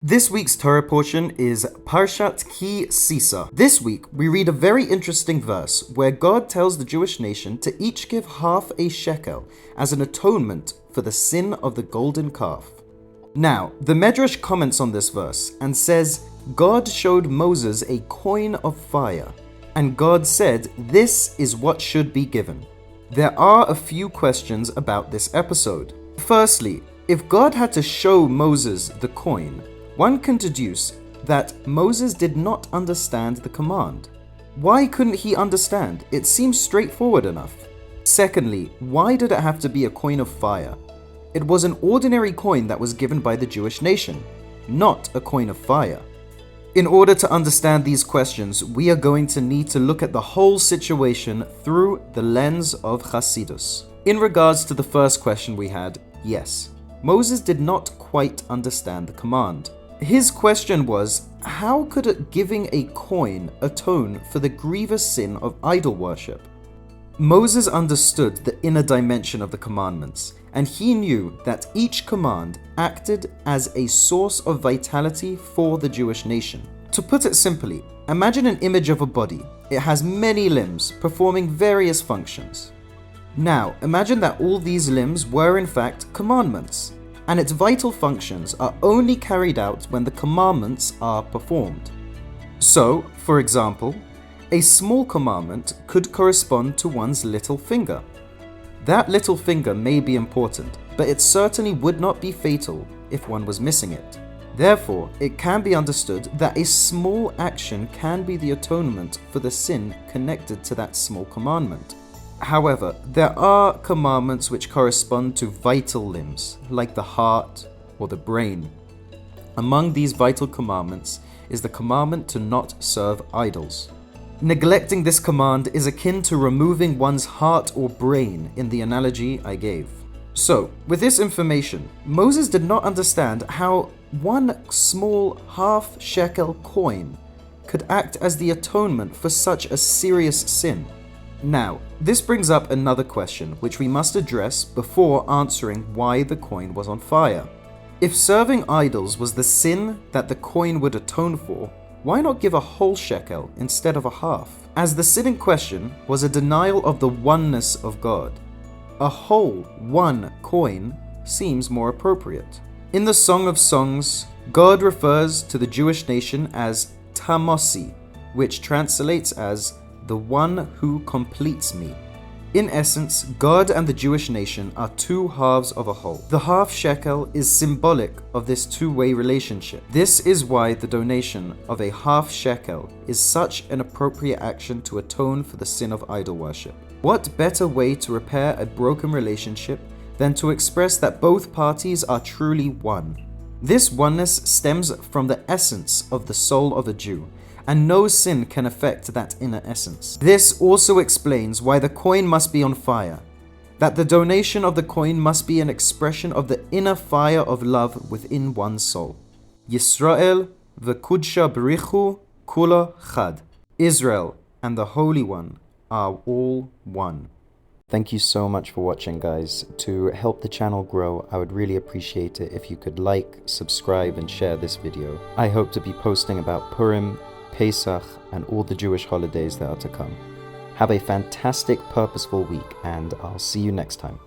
This week's Torah portion is Parshat Ki Sisa. This week, we read a very interesting verse where God tells the Jewish nation to each give half a shekel as an atonement for the sin of the golden calf. Now, the Medrash comments on this verse and says, God showed Moses a coin of fire, and God said, this is what should be given. There are a few questions about this episode. Firstly, if God had to show Moses the coin, one can deduce that Moses did not understand the command. Why couldn't he understand? It seems straightforward enough. Secondly, why did it have to be a coin of fire? It was an ordinary coin that was given by the Jewish nation, not a coin of fire. In order to understand these questions, we are going to need to look at the whole situation through the lens of Chassidus. In regards to the first question we had, yes, Moses did not quite understand the command. His question was, how could giving a coin atone for the grievous sin of idol worship? Moses understood the inner dimension of the commandments, and he knew that each command acted as a source of vitality for the Jewish nation. To put it simply, imagine an image of a body. It has many limbs performing various functions. Now, imagine that all these limbs were in fact commandments, and its vital functions are only carried out when the commandments are performed. So, for example, a small commandment could correspond to one's little finger. That little finger may be important, but it certainly would not be fatal if one was missing it. Therefore, it can be understood that a small action can be the atonement for the sin connected to that small commandment. However, there are commandments which correspond to vital limbs, like the heart or the brain. Among these vital commandments is the commandment to not serve idols. Neglecting this command is akin to removing one's heart or brain in the analogy I gave. So, with this information, Moses did not understand how one small half shekel coin could act as the atonement for such a serious sin. Now, this brings up another question which we must address before answering why the coin was on fire. If serving idols was the sin that the coin would atone for, why not give a whole shekel instead of a half? As the sin in question was a denial of the oneness of God, a whole one coin seems more appropriate. In the Song of Songs, God refers to the Jewish nation as Tamosi, which translates as the one who completes me. In essence, God and the Jewish nation are two halves of a whole. The half shekel is symbolic of this two-way relationship. This is why the donation of a half shekel is such an appropriate action to atone for the sin of idol worship. What better way to repair a broken relationship than to express that both parties are truly one? This oneness stems from the essence of the soul of a Jew, and no sin can affect that inner essence. This also explains why the coin must be on fire, that the donation of the coin must be an expression of the inner fire of love within one's soul. Yisrael v'kudsha b'richu kula chad. Israel and the Holy One are all one. Thank you so much for watching, guys. To help the channel grow, I would really appreciate it if you could like, subscribe, and share this video. I hope to be posting about Purim, Pesach, and all the Jewish holidays that are to come. Have a fantastic, purposeful week, and I'll see you next time.